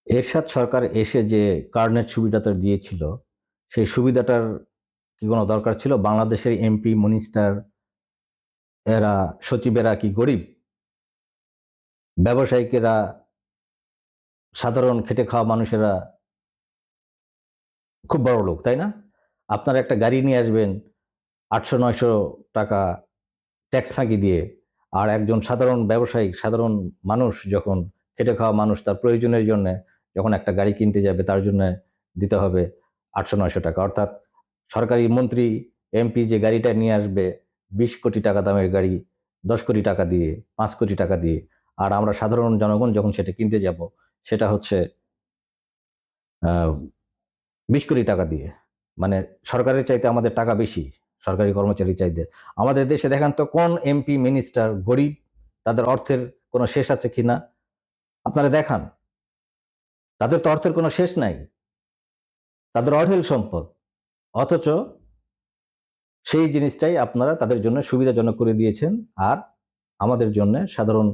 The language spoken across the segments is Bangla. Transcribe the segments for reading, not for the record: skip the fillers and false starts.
এরশাদ সরকার এসে যে কার্নেট সুবিধাটা দিয়েছিল, সেই সুবিধাটার কি কোনো দরকার ছিল? বাংলাদেশের এমপি, মিনিস্টার, এরা সচিবেরা কি গরিব? ব্যবসায়িকেরা, সাধারণ খেটে খাওয়া মানুষেরা খুব বড় লোক, তাই না? আপনারা একটা গাড়ি নিয়ে আসবেন ৮০০-৯০০ টাকা ট্যাক্স ফাঁকি দিয়ে, আর একজন সাধারণ ব্যবসায়ী, সাধারণ মানুষ যখন খেটে খাওয়া মানুষ তার প্রয়োজনের জন্য যখন একটা গাড়ি কিনতে যাবে, তার জন্য দিতে হবে ৮০০-৯০০ টাকা। অর্থাৎ সরকারি মন্ত্রী, এমপি যে গাড়িটা নিয়ে আসবে ২০ কোটি টাকা দামের গাড়ি ১০ কোটি টাকা দিয়ে, ৫ কোটি টাকা দিয়ে, আর আমরা সাধারণ জনগণ যখন সেটা কিনতে যাব সেটা হচ্ছে ২০ কোটি টাকা দিয়ে। মানে সরকারের চাইতে আমাদের টাকা বেশি, সরকারি কর্মচারী চাইতে। আমাদের দেশে দেখান তো কোন এমপি, মিনিস্টার গরিব? তাদের অর্থের কোনো শেষ আছে কিনা আপনারা দেখান। তাদের তো অর্থের কোনো শেষ নাই, তাদের অঢেল সম্পদ। অথচ সেই জিনিসটাই আপনারা তাদের জন্য সুবিধাজনক করে দিয়েছেন, আর আমাদের জন্য, সাধারণ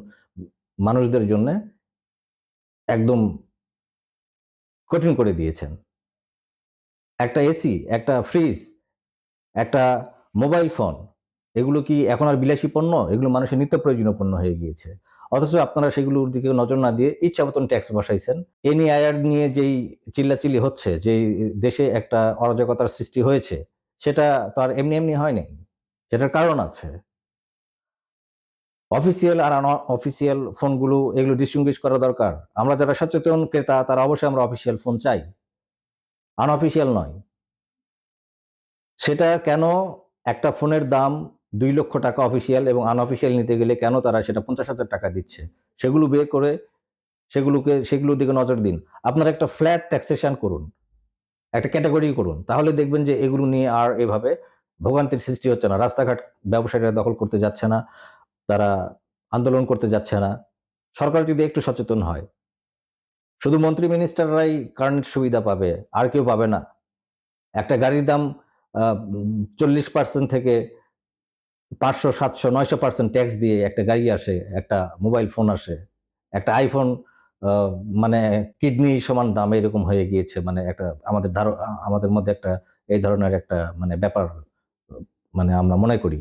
মানুষদের জন্য একদম কঠিন করে দিয়েছেন। একটা এসি, একটা ফ্রিজ, একটা মোবাইল ফোন, এগুলো কি এখন আর বিলাসী পণ্য? এগুলো মানুষের নিত্য প্রয়োজনীয় পণ্য হয়ে গিয়েছে। অথচ আপনারা সেগুলোর দিকে নজর না দিয়ে ইচ্ছা মতন ট্যাক্স বসাইছেন। এনআইআর নিয়ে যেই চিল্লাচিল্লি হচ্ছে, যেই দেশে একটা অরাজকতার সৃষ্টি হয়েছে, সেটা তো আর এমনি এমনি হয়নি। সেটার কারণ আছে। অফিসিয়াল আর অফিসিয়াল ফোনগুলো, এগুলো ডিস্টিংগুইশ করা দরকার। আমরা যারা সচেতন ক্রেতা, তারা অবশ্যই আমরা অফিসিয়াল ফোন চাই, আনঅফিসিয়াল নয়। সেটা কেন একটা ফোনের দাম ২ লক্ষ টাকা অফিসিয়াল, এবং আনঅফিসিয়াল নিতে গেলে কেন তারা সেটা ৫০,০০০ টাকা দিচ্ছে? সেগুলো বের করে সেগুলোর দিকে নজর দিন। আপনারা একটা ফ্ল্যাট ট্যাক্সেশন করুন, একটা ক্যাটেগরি করুন। তাহলে দেখবেন যে এগুলো নিয়ে আর এভাবে ভোগান্তির সৃষ্টি হচ্ছে না। রাস্তাঘাট ব্যবসায়ীরা দখল করতে যাচ্ছে না, তারা আন্দোলন করতে যাচ্ছে না। সরকার যদি একটু সচেতন হয়, শুধু মন্ত্রী মিনিস্টাররাই কারেন্ট সুবিধা পাবে, আর কেউ পাবে না। একটা গাড়ির দাম ৪০% থেকে ৫০০, ৭০০, ৯০০% ট্যাক্স দিয়ে একটা গাড়ি আসে, একটা মোবাইল ফোন আসে, একটা আইফোন মানে কিডনি সমান দাম এরকম হয়ে গিয়েছে। মানে একটা আমাদের মধ্যে একটা এই ধরনের একটা মানে ব্যাপার মানে আমরা মনে করি।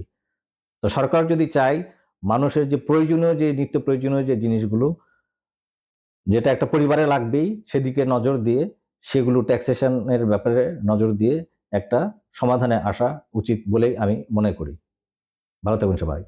তো সরকার যদি চায় মানুষের যে প্রয়োজনীয়, যে নিত্য প্রয়োজনীয় যে জিনিসগুলো, যেটা একটা পরিবারে লাগবেই, সেদিকে নজর দিয়ে, সেগুলো ট্যাক্সেশন এর ব্যাপারে নজর দিয়ে একটা সমাধানে আসা উচিত বলেই আমি মনে করি। ভালো থাকবেন সবাই।